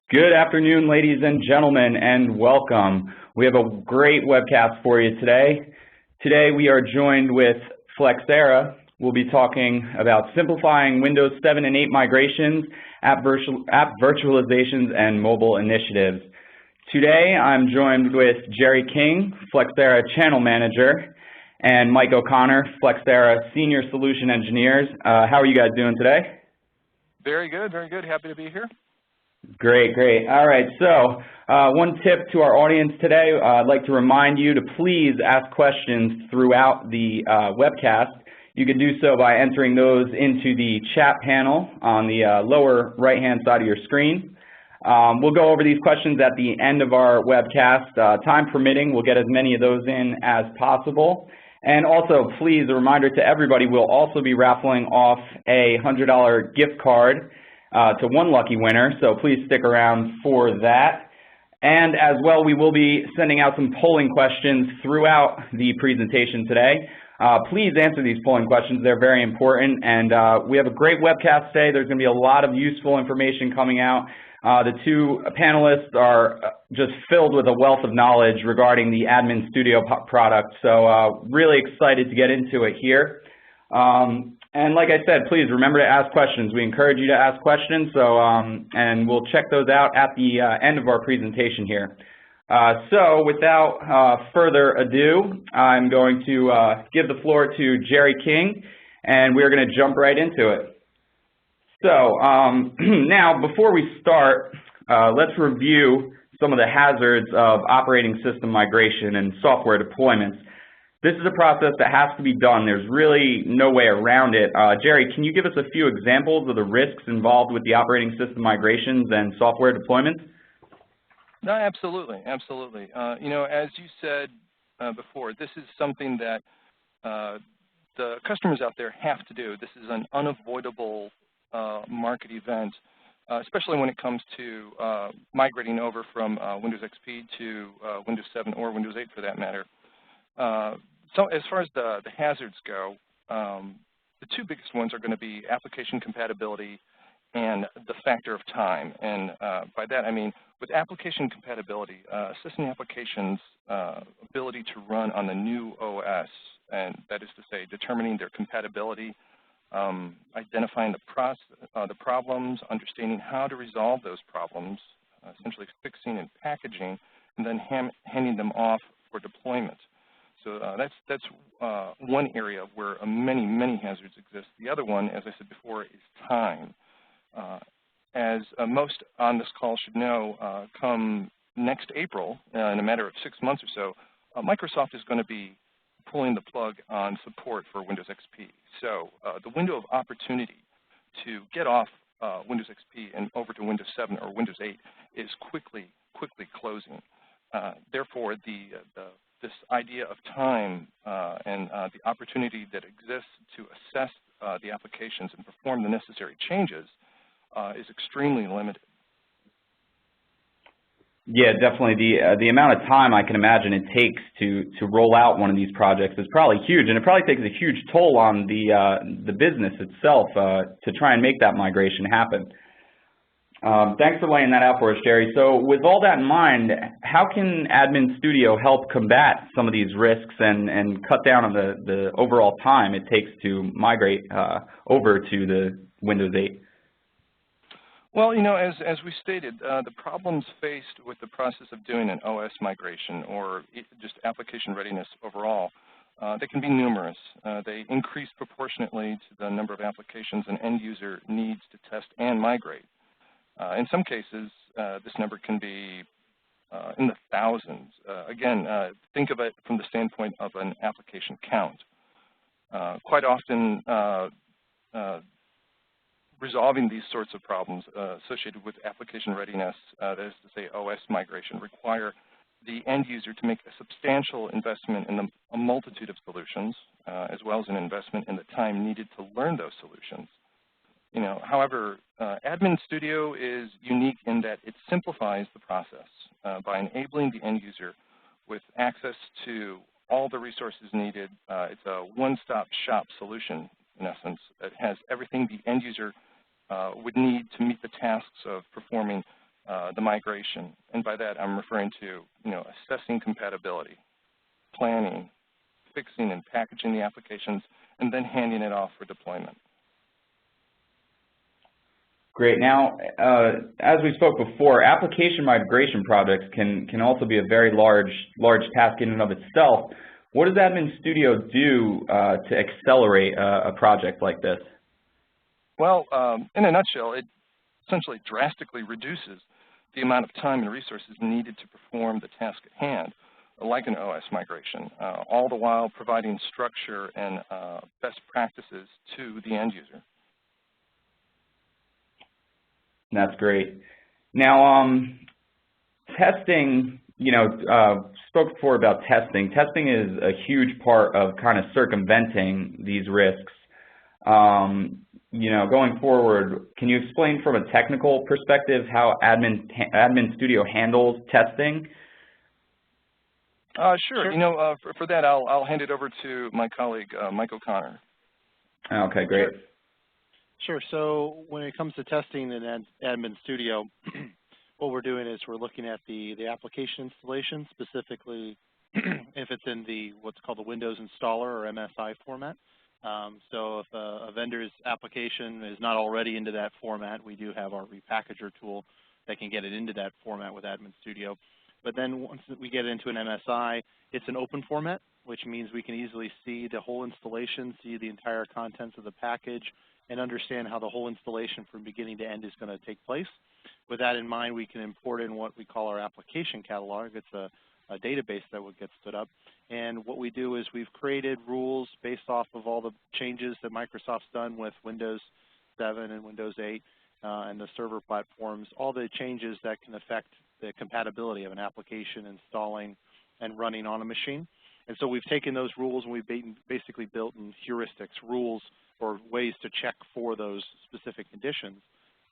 Good afternoon, ladies and gentlemen, and welcome. We have a great webcast for you today. Today we are joined with Flexera. We'll be talking about simplifying Windows 7 and 8 migrations, app virtualizations, and mobile initiatives. Today I'm joined with Jerry King, Flexera Channel Manager, and Mike O'Connor, Flexera Senior Solution Engineers. How are you guys doing today? Very good, very good. Happy to be here. Great, great. All right, so one tip to our audience today, I'd like to remind you to please ask questions throughout the webcast. You can do so by entering those into the chat panel on the lower right-hand side of your screen. We'll go over these questions at the end of our webcast. Time permitting, we'll get as many of those in as possible. And also, please, a reminder to everybody, we'll also be raffling off a $100 gift card to one lucky winner, so please stick around for that. And as well, we will be sending out some polling questions throughout the presentation today. Please answer these polling questions. They're very important, and we have a great webcast today. There's going to be a lot of useful information coming out. The two panelists are just filled with a wealth of knowledge regarding the AdminStudio product, so really excited to get into it here. And like I said, please remember to ask questions. We encourage you to ask questions, so and we'll check those out at the end of our presentation here. So without further ado, I'm going to give the floor to Jerry King, and we're going to jump right into it. So now, before we start, let's review some of the hazards of operating system migration and software deployments. This is a process that has to be done. There's really no way around it. Jerry, can you give us a few examples of the risks involved with the operating system migrations and software deployments? No, absolutely, absolutely. You know, as you said before, this is something that the customers out there have to do. This is an unavoidable market event, especially when it comes to migrating over from Windows XP to Windows 7 or Windows 8 for that matter. So as far as the hazards go, the two biggest ones are going to be application compatibility and the factor of time. And by that I mean, with application compatibility, assessing the application's ability to run on the new OS, and that is to say, determining their compatibility, identifying the problems, understanding how to resolve those problems, essentially fixing and packaging, and then handing them off for deployment. So that's one area where many hazards exist. The other one, as I said before, is time. As most on this call should know, come next April, in a matter of 6 months or so, Microsoft is going to be pulling the plug on support for Windows XP. So the window of opportunity to get off Windows XP and over to Windows 7 or Windows 8 is quickly closing. Therefore, this idea of time and the opportunity that exists to assess the applications and perform the necessary changes is extremely limited. Yeah, definitely. The amount of time I can imagine it takes to roll out one of these projects is probably huge, and it probably takes a huge toll on the business itself to try and make that migration happen. Thanks for laying that out for us, Jerry. So with all that in mind, how can AdminStudio help combat some of these risks and cut down on the overall time it takes to migrate over to the Windows 8? Well, you know, as we stated, the problems faced with the process of doing an OS migration or just application readiness overall, they can be numerous. They increase proportionately to the number of applications an end user needs to test and migrate. In some cases, this number can be in the thousands. Again, think of it from the standpoint of an application count. Quite often, resolving these sorts of problems associated with application readiness, that is to say OS migration, require the end user to make a substantial investment in a multitude of solutions, as well as an investment in the time needed to learn those solutions. You know, however, AdminStudio is unique in that it simplifies the process by enabling the end user with access to all the resources needed. It's a one-stop shop solution, in essence. It has everything the end user would need to meet the tasks of performing the migration. And by that, I'm referring to, assessing compatibility, planning, fixing and packaging the applications, and then handing it off for deployment. Great. Now, as we spoke before, application migration projects can also be a very large task in and of itself. What does AdminStudio do to accelerate a project like this? Well, in a nutshell, it essentially drastically reduces the amount of time and resources needed to perform the task at hand, like an OS migration, all the while providing structure and best practices to the end user. That's great. Now, testing, spoke before about testing. Testing is a huge part of kind of circumventing these risks. Going forward, can you explain from a technical perspective how AdminStudio handles testing? Sure. For that, I'll hand it over to my colleague, Mike O'Connor. Okay, great. Sure. So when it comes to testing in AdminStudio, what we're doing is we're looking at the application installation, specifically if it's in what's called the Windows installer or MSI format. So if a vendor's application is not already into that format, we do have our repackager tool that can get it into that format with AdminStudio. But then once we get it into an MSI, it's an open format, which means we can easily see the whole installation, see the entire contents of the package, and understand how the whole installation from beginning to end is going to take place. With that in mind, we can import in what we call our application catalog. It's a database that would get stood up. And what we do is we've created rules based off of all the changes that Microsoft's done with Windows 7 and Windows 8 and the server platforms, all the changes that can affect the compatibility of an application installing and running on a machine. And so we've taken those rules and we've basically built in heuristics, rules, or ways to check for those specific conditions.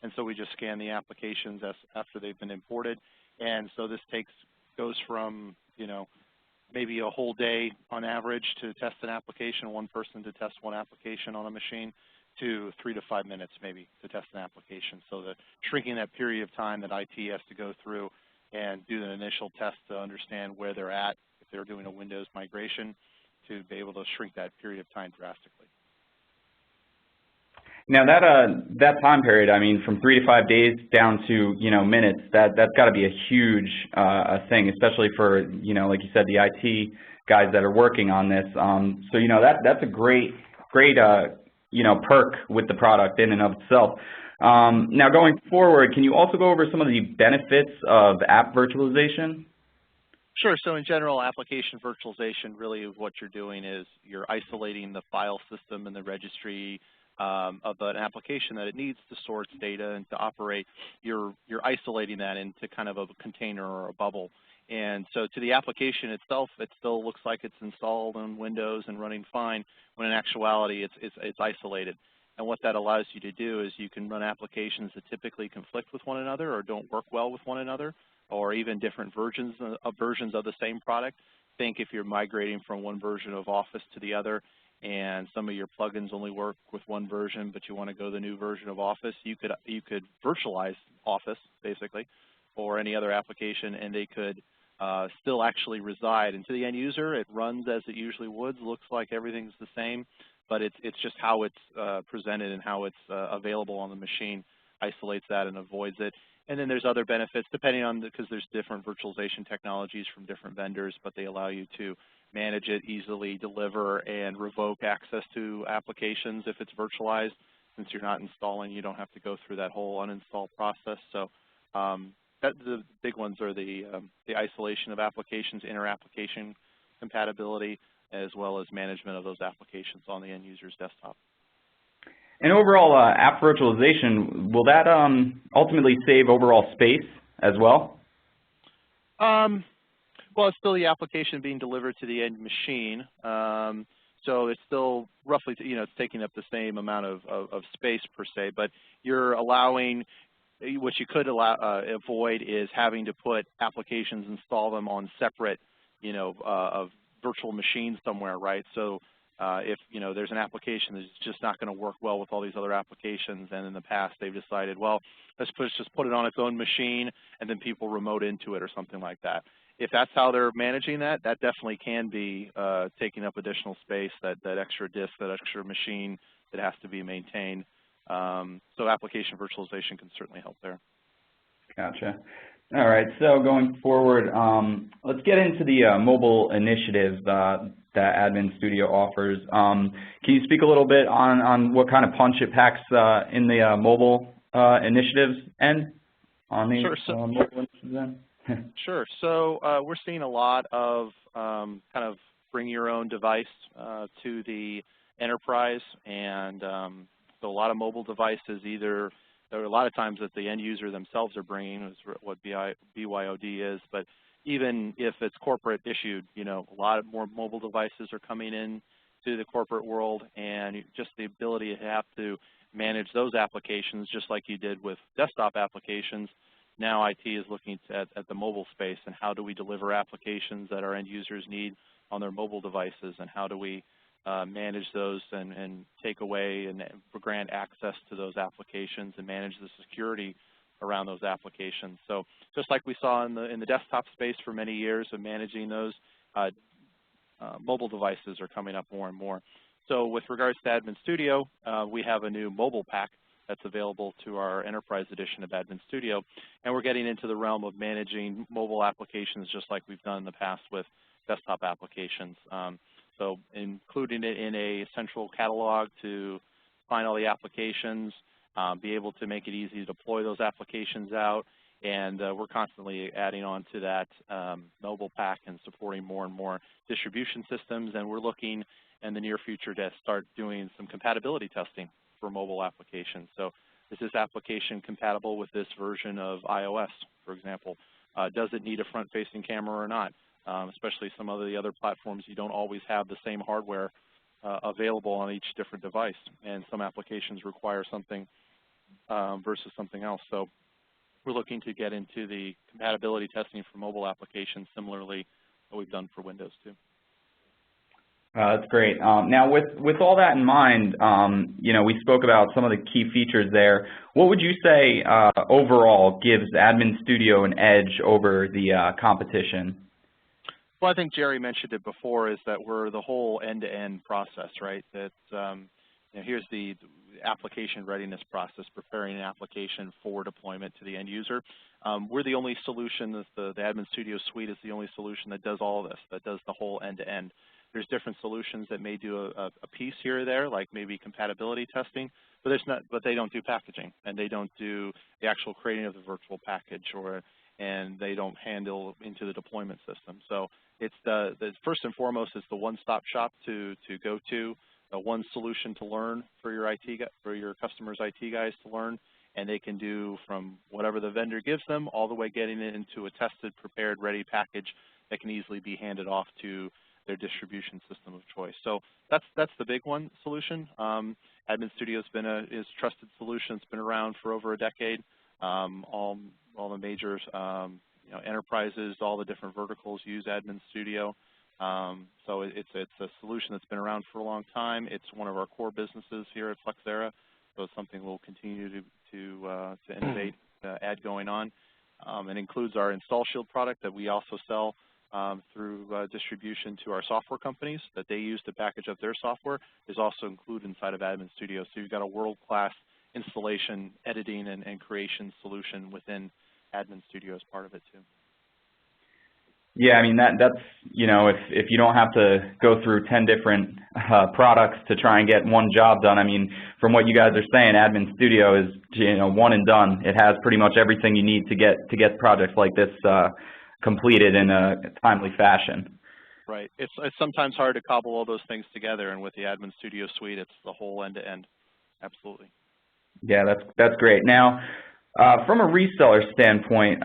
And so we just scan the applications after they've been imported. And so this goes from, maybe a whole day on average to test an application, one person to test one application on a machine, to 3 to 5 minutes maybe to test an application. So that shrinking that period of time that IT has to go through and do an initial test to understand where they're at if they're doing a Windows migration, to be able to shrink that period of time drastically. Now that time period, I mean, from 3 to 5 days down to minutes, that's got to be a huge thing, especially for like you said, the IT guys that are working on this. So that's a great perk with the product in and of itself. Now going forward, can you also go over some of the benefits of app virtualization? Sure. So in general, application virtualization, really what you're doing is you're isolating the file system and the registry of an application that it needs to store its data and to operate. You're isolating that into kind of a container or a bubble. And so to the application itself, it still looks like it's installed on Windows and running fine, when in actuality it's isolated. And what that allows you to do is you can run applications that typically conflict with one another or don't work well with one another, or even different versions of the same product. Think if you're migrating from one version of Office to the other, and some of your plugins only work with one version, but you want to go the new version of Office, you could virtualize Office, basically, or any other application, and they could still actually reside. And to the end user, it runs as it usually would, looks like everything's the same, but it's just how it's presented and how it's available on the machine isolates that and avoids it. And then there's other benefits depending on, because there's different virtualization technologies from different vendors, but they allow you to manage it, easily deliver and revoke access to applications if it's virtualized. Since you're not installing, you don't have to go through that whole uninstall process. So the big ones are the isolation of applications, inter-application compatibility, as well as management of those applications on the end user's desktop. And overall, app virtualization, will that ultimately save overall space as well? Well, it's still the application being delivered to the end machine. So it's still roughly, it's taking up the same amount of space per se, but you're allowing, what you could avoid is having to put applications, install them on separate, virtual machines somewhere, right? So If there's an application that's just not going to work well with all these other applications, and in the past they've decided, well, let's just put it on its own machine and then people remote into it or something like that. If that's how they're managing that, that definitely can be taking up additional space, that extra disk, that extra machine that has to be maintained. So application virtualization can certainly help there. Gotcha. All right, so going forward, let's get into the mobile initiatives that AdminStudio offers. Can you speak a little bit on what kind of punch it packs in the mobile initiatives end? On the mobile initiatives end? Sure. So we're seeing a lot of kind of bring your own device to the enterprise, and so a lot of mobile devices either. There are a lot of times that the end user themselves are bringing, is what BYOD is, but even if it's corporate issued, a lot of more mobile devices are coming in to the corporate world, and just the ability to have to manage those applications just like you did with desktop applications. Now IT is looking at the mobile space, and how do we deliver applications that our end users need on their mobile devices, and how do we manage those and take away and grant access to those applications and manage the security around those applications. So just like we saw in the desktop space for many years of managing those, mobile devices are coming up more and more. So with regards to AdminStudio, we have a new mobile pack that's available to our enterprise edition of AdminStudio, and we're getting into the realm of managing mobile applications just like we've done in the past with desktop applications. So including it in a central catalog to find all the applications, be able to make it easy to deploy those applications out, and we're constantly adding on to that mobile pack and supporting more and more distribution systems, and we're looking in the near future to start doing some compatibility testing for mobile applications. So is this application compatible with this version of iOS, for example? Does it need a front-facing camera or not? Especially some of the other platforms, you don't always have the same hardware available on each different device, and some applications require something versus something else. So we're looking to get into the compatibility testing for mobile applications similarly that we've done for Windows too. That's great. Now, with all that in mind, we spoke about some of the key features there. What would you say overall gives AdminStudio an edge over the competition? Well, I think Jerry mentioned it before, is that we're the whole end-to-end process, right? That here's the application readiness process, preparing an application for deployment to the end user. We're the only solution, the AdminStudio suite is the only solution that does all of this, that does the whole end-to-end. There's different solutions that may do a piece here or there, like maybe compatibility testing, but they don't do packaging, and they don't do the actual creating of the virtual package, and they don't handle into the deployment system. So it's the first and foremost is the one-stop shop to go to, one solution to learn for your customers' IT guys to learn, and they can do from whatever the vendor gives them all the way getting it into a tested, prepared, ready package that can easily be handed off to their distribution system of choice. So that's the big one solution. AdminStudio is a trusted solution. It's been around for over a decade. All the major enterprises, all the different verticals use AdminStudio. So it's a solution that's been around for a long time. It's one of our core businesses here at Flexera, so it's something we'll continue to innovate, add going on. It includes our Install Shield product that we also sell through distribution to our software companies that they use to package up their software, is also included inside of AdminStudio. So you've got a world-class installation, editing, and creation solution within AdminStudio as part of it too. Yeah, I mean that's if you don't have to go through 10 different products to try and get one job done. I mean, from what you guys are saying, AdminStudio is one and done. It has pretty much everything you need to get projects like this completed in a timely fashion. Right. It's sometimes hard to cobble all those things together, and with the AdminStudio suite, it's the whole end-to-end. Absolutely. Yeah, that's great. Now, from a reseller standpoint,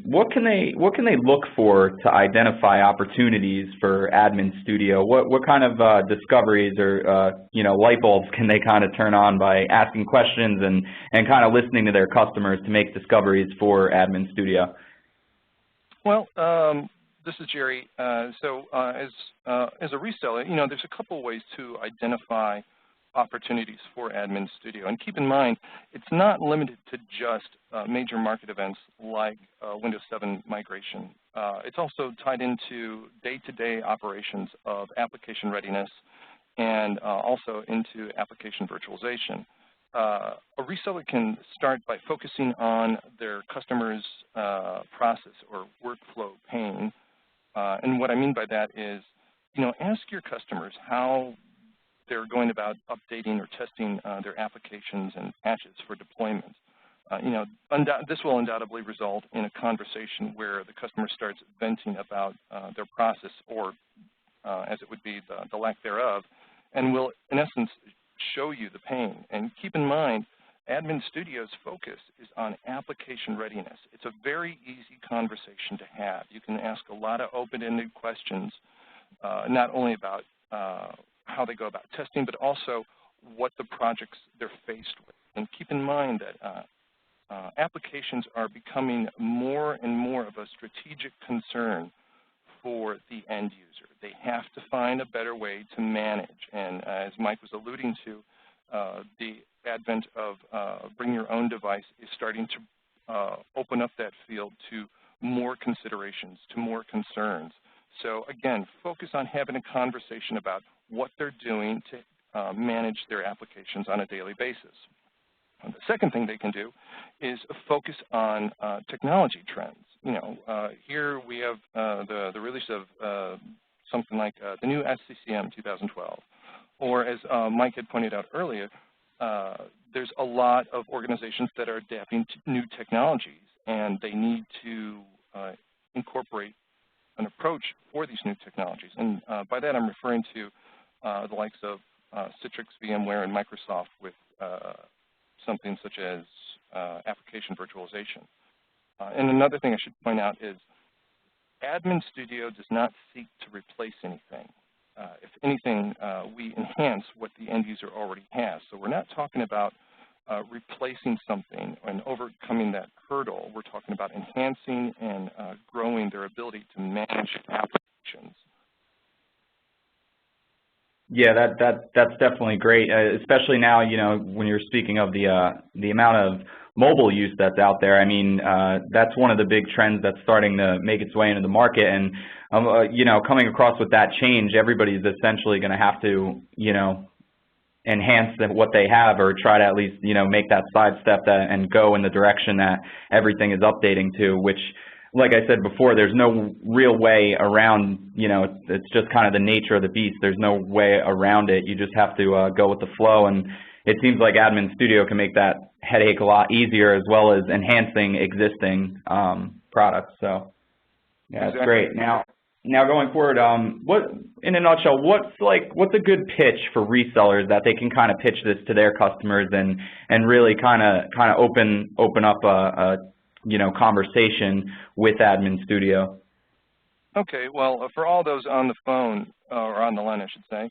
what can they look for to identify opportunities for AdminStudio? What kind of discoveries or light bulbs can they kind of turn on by asking questions and kind of listening to their customers to make discoveries for AdminStudio? Well, this is Jerry. As a reseller, there's a couple ways to identify opportunities for AdminStudio. And keep in mind, it's not limited to just major market events like Windows 7 migration. It's also tied into day-to-day operations of application readiness and also into application virtualization. A reseller can start by focusing on their customer's process or workflow pain. And what I mean by that is, ask your customers how they're going about updating or testing their applications and patches for deployment. This will undoubtedly result in a conversation where the customer starts venting about their process or, as it would be, the lack thereof, and will, in essence, show you the pain. And keep in mind, AdminStudio's focus is on application readiness. It's a very easy conversation to have. You can ask a lot of open-ended questions, not only about how they go about testing, but also what the projects they're faced with. And keep in mind that applications are becoming more and more of a strategic concern for the end user. They have to find a better way to manage. And as Mike was alluding to, the advent of bring your own device is starting to open up that field to more considerations, to more concerns. So again, focus on having a conversation about what they're doing to manage their applications on a daily basis. The second thing they can do is focus on technology trends. Here we have the release of something like the new SCCM 2012. Or as Mike had pointed out earlier, there's a lot of organizations that are adapting to new technologies, and they need to incorporate an approach for these new technologies. And by that I'm referring to the likes of Citrix, VMware, and Microsoft with something such as application virtualization. And another thing I should point out is AdminStudio does not seek to replace anything. If anything, we enhance what the end user already has. So we're not talking about replacing something and overcoming that hurdle. We're talking about enhancing and growing their ability to manage applications. Yeah, that's definitely great, especially now, when you're speaking of the amount of mobile use that's out there. I mean, that's one of the big trends that's starting to make its way into the market. And, coming across with that change, everybody's essentially going to have to, enhance what they have or try to at least, make that sidestep and go in the direction that everything is updating to, which, like I said before, there's no real way around, it's just kind of the nature of the beast. There's no way around it. You just have to go with the flow. And it seems like AdminStudio can make that headache a lot easier, as well as enhancing existing products. So, yeah, that's great. Now going forward, what, in a nutshell, what's a good pitch for resellers that they can kind of pitch this to their customers and really kind of open up a conversation with AdminStudio? Okay, well, for all those on the phone, or on the line, I should say,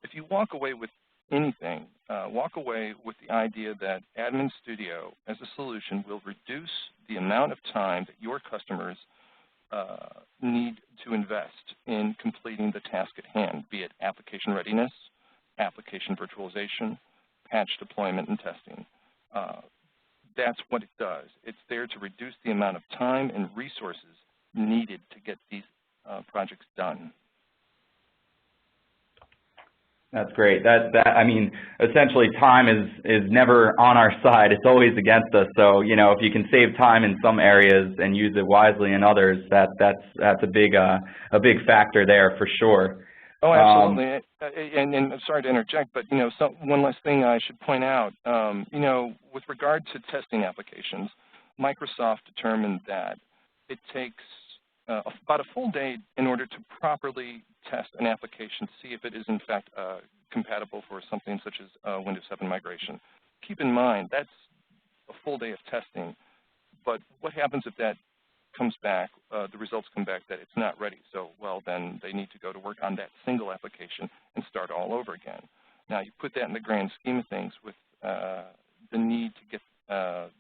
if you walk away with anything, walk away with the idea that AdminStudio as a solution will reduce the amount of time that your customers need to invest in completing the task at hand, be it application readiness, application virtualization, patch deployment, and testing. That's what it does. It's there to reduce the amount of time and resources needed to get these projects done. That's great. I mean, essentially, time is never on our side. It's always against us. So, if you can save time in some areas and use it wisely in others, that's a big factor there for sure. Oh, absolutely. And sorry to interject, but one last thing I should point out. With regard to testing applications, Microsoft determined that it takes about a full day in order to properly test an application to see if it is in fact compatible for something such as Windows 7 migration. Keep in mind that's a full day of testing, but what happens if that comes back, the results come back that it's not ready? So, well, then they need to go to work on that single application and start all over again. Now, you put that in the grand scheme of things with the need to get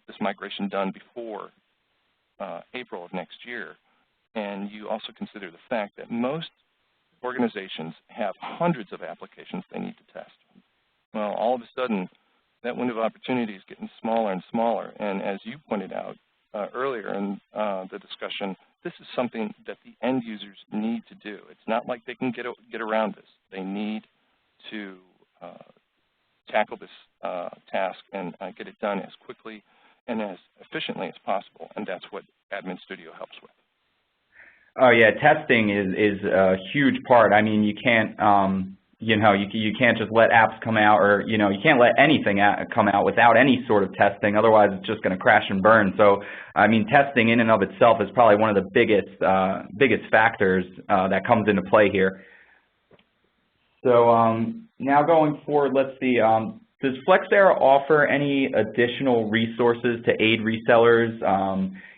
this migration done before April of next year. and you also consider the fact that most organizations have hundreds of applications they need to test, well, all of a sudden, that window of opportunity is getting smaller and smaller. And as you pointed out earlier in the discussion, this is something that the end users need to do. It's not like they can get around this. They need to tackle this task and get it done as quickly and as efficiently as possible, and that's what AdminStudio helps with. Oh yeah, testing is a huge part. I mean, you can't you can't just let apps come out, or you can't let anything come out without any sort of testing. Otherwise, it's just going to crash and burn. So, I mean, testing in and of itself is probably one of the biggest factors that comes into play here. So now going forward, let's see. Does Flexera offer any additional resources to aid resellers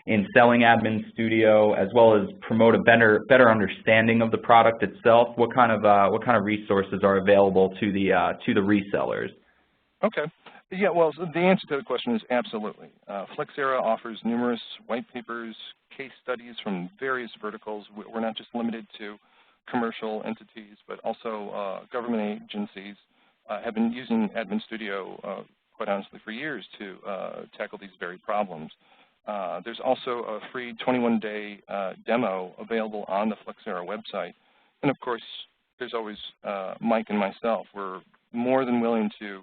in selling AdminStudio, as well as promote a better understanding of the product itself? What kind of resources are available to the resellers? Okay. Yeah. Well, so the answer to the question is absolutely. Flexera offers numerous white papers, case studies from various verticals. We're not just limited to commercial entities, but also government agencies have been using AdminStudio, quite honestly, for years to tackle these very problems. There's also a free 21-day demo available on the Flexera website. And of course, there's always Mike and myself. We're more than willing to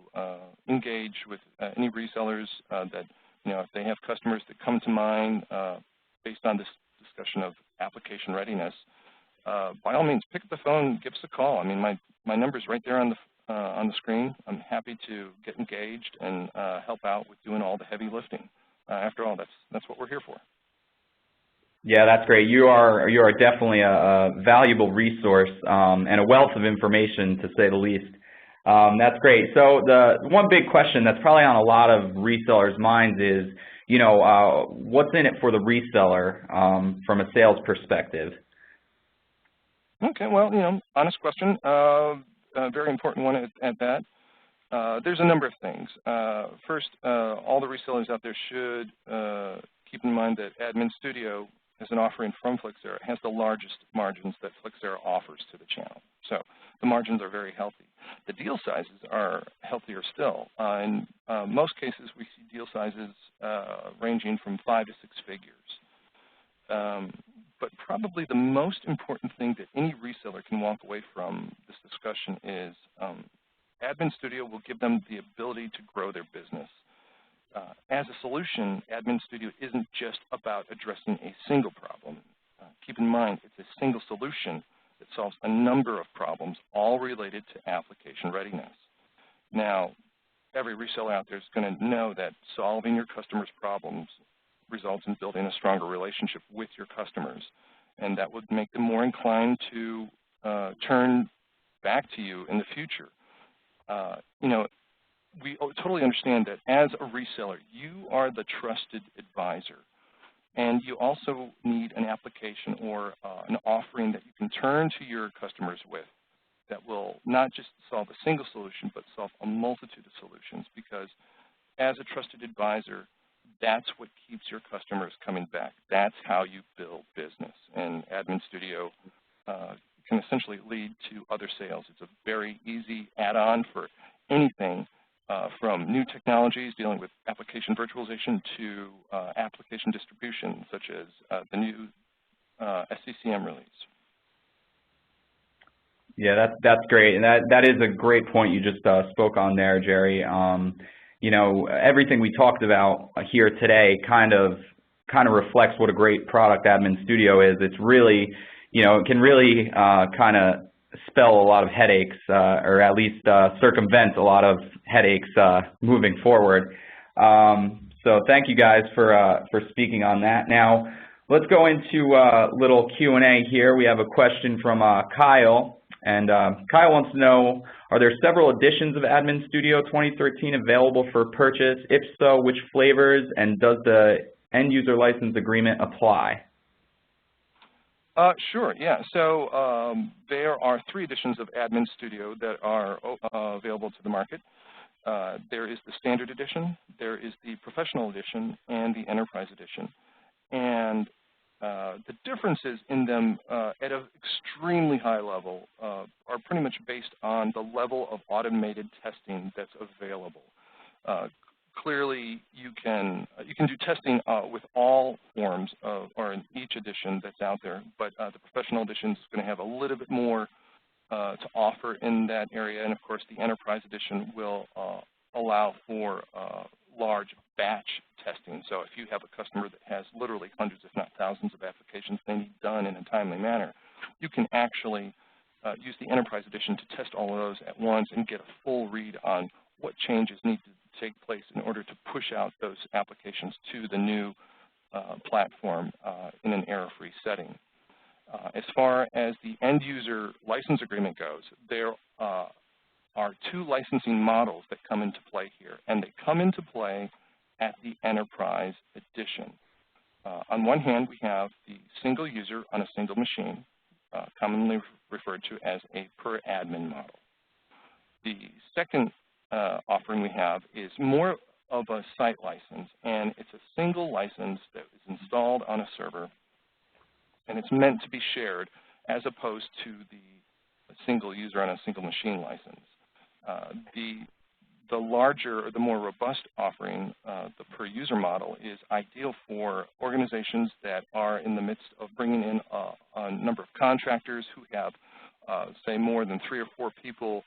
engage with any resellers that, if they have customers that come to mind based on this discussion of application readiness, by all means, pick up the phone, give us a call. I mean, my number's right there on the screen. I'm happy to get engaged and help out with doing all the heavy lifting. After all, that's what we're here for. Yeah, that's great. You are definitely a valuable resource and a wealth of information, to say the least. That's great. So the one big question that's probably on a lot of resellers' minds is, what's in it for the reseller from a sales perspective? Okay, well, honest question. A very important one at that. There's a number of things. First, all the resellers out there should keep in mind that AdminStudio, as an offering from Flexera, has the largest margins that Flexera offers to the channel. So the margins are very healthy. The deal sizes are healthier still. In most cases, we see deal sizes ranging from 5 to 6 figures. But probably the most important thing that any reseller can walk away from this discussion is AdminStudio will give them the ability to grow their business. As a solution, AdminStudio isn't just about addressing a single problem. Keep in mind, it's a single solution that solves a number of problems, all related to application readiness. Now, every reseller out there is going to know that solving your customers' problems results in building a stronger relationship with your customers, and that would make them more inclined to turn back to you in the future. We totally understand that as a reseller, you are the trusted advisor, and you also need an application or an offering that you can turn to your customers with that will not just solve a single solution, but solve a multitude of solutions, because as a trusted advisor, that's what keeps your customers coming back. That's how you build business, and AdminStudio can essentially lead to other sales. It's a very easy add-on for anything from new technologies dealing with application virtualization to application distribution, such as the new SCCM release. Yeah, that's great, and that is a great point you just spoke on there, Jerry. Everything we talked about here today kind of reflects what a great product AdminStudio is. It's really, it can really kind of spell a lot of headaches, or at least circumvent a lot of headaches moving forward. So thank you guys for speaking on that. Now, let's go into a little Q&A here. We have a question from Kyle, and Kyle wants to know, are there several editions of AdminStudio 2013 available for purchase? If so, which flavors, and does the end user license agreement apply? Sure, yeah. So there are 3 editions of AdminStudio that are available to the market. There is the Standard Edition, there is the Professional Edition, and the Enterprise Edition. And The differences in them at an extremely high level are pretty much based on the level of automated testing that's available. Clearly, you can do testing with all forms or in each edition that's out there, but the professional edition is going to have a little bit more to offer in that area, and of course, the enterprise edition will allow for large batch testing. So if you have a customer that has literally hundreds, if not thousands, of applications they need done in a timely manner, you can actually use the enterprise edition to test all of those at once and get a full read on what changes need to take place in order to push out those applications to the new platform in an error-free setting. As far as the end-user license agreement goes, there are two licensing models that come into play here, and they come into play at the enterprise edition. On one hand, we have the single user on a single machine, commonly referred to as a per admin model. The second offering we have is more of a site license, and it's a single license that is installed on a server, and it's meant to be shared as opposed to the single user on a single machine license. The larger or the more robust offering, the per user model, is ideal for organizations that are in the midst of bringing in a number of contractors who have, say, more than 3 or 4 people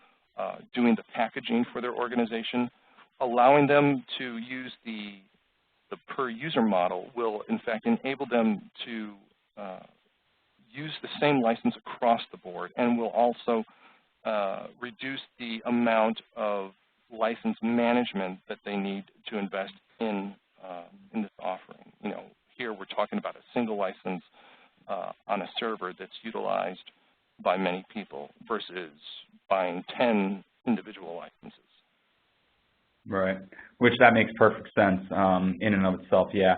doing the packaging for their organization. Allowing them to use the per user model will, in fact, enable them to use the same license across the board, and will also reduce the amount of license management that they need to invest in this offering. You know, here we're talking about a single license on a server that's utilized by many people versus buying 10 individual licenses. Right, which that makes perfect sense in and of itself, yeah.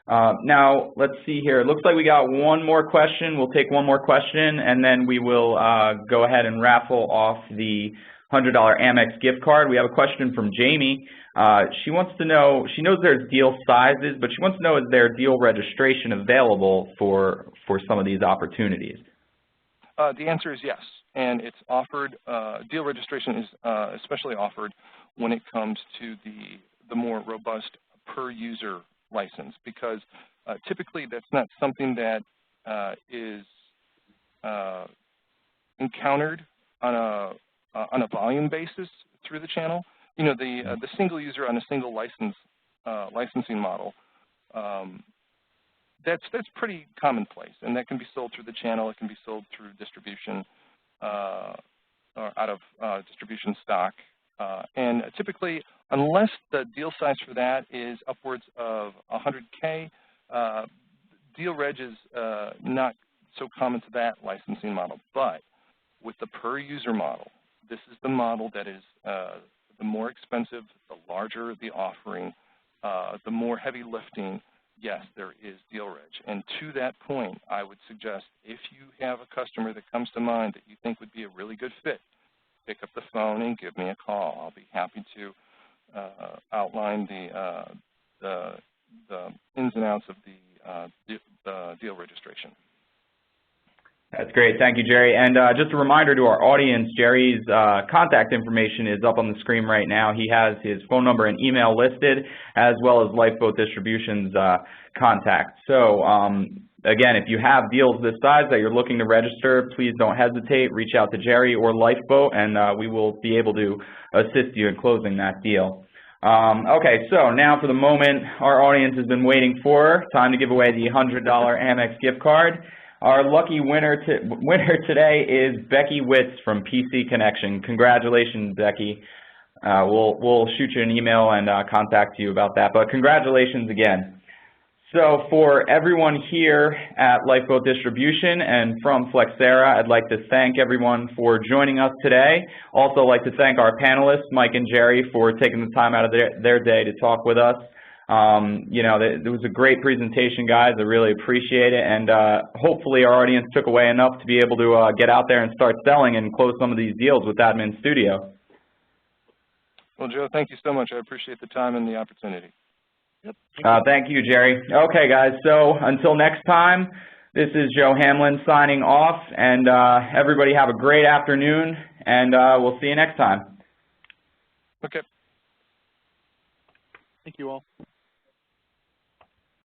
Now, let's see here. It looks like we got one more question. We'll take one more question, and then we will go ahead and raffle off the $100 Amex gift card. We have a question from Jamie. She wants to know, she knows there's deal sizes, but she wants to know, is there deal registration available for some of these opportunities? The answer is yes, and it's offered. Deal registration is especially offered when it comes to the more robust per user license, because typically that's not something that is encountered on a volume basis through the channel. You know, the single user on a single license licensing model, that's pretty commonplace, and that can be sold through the channel. It can be sold through distribution or out of distribution stock. And typically, unless the deal size for that is upwards of 100K, deal reg is not so common to that licensing model. But with the per user model, this is the model that is the more expensive, the larger the offering, the more heavy lifting. Yes, there is deal reg. And to that point, I would suggest if you have a customer that comes to mind that you think would be a really good fit, pick up the phone and give me a call. I'll be happy to outline the ins and outs of the deal registration. That's great. Thank you, Jerry. And just a reminder to our audience, Jerry's contact information is up on the screen right now. He has his phone number and email listed, as well as Lifeboat Distribution's contact. So, again, if you have deals this size that you're looking to register, please don't hesitate. Reach out to Jerry or Lifeboat, and we will be able to assist you in closing that deal. Okay, so now for the moment our audience has been waiting for. Time to give away the $100 Amex gift card. Our lucky winner today is Becky Witz from PC Connection. Congratulations, Becky. We'll shoot you an email and contact you about that, but congratulations again. So for everyone here at Lifeboat Distribution and from Flexera, I'd like to thank everyone for joining us today. Also like to thank our panelists, Mike and Jerry, for taking the time out of their day to talk with us. You know, it was a great presentation, guys. I really appreciate it, and hopefully our audience took away enough to be able to get out there and start selling and close some of these deals with AdminStudio. Well, Joe, thank you so much. I appreciate the time and the opportunity. Yep. Thank you, Jerry. Okay, guys, so until next time, This is Joe Hamlin signing off, and everybody have a great afternoon, and we'll see you next time. Okay. Thank you all.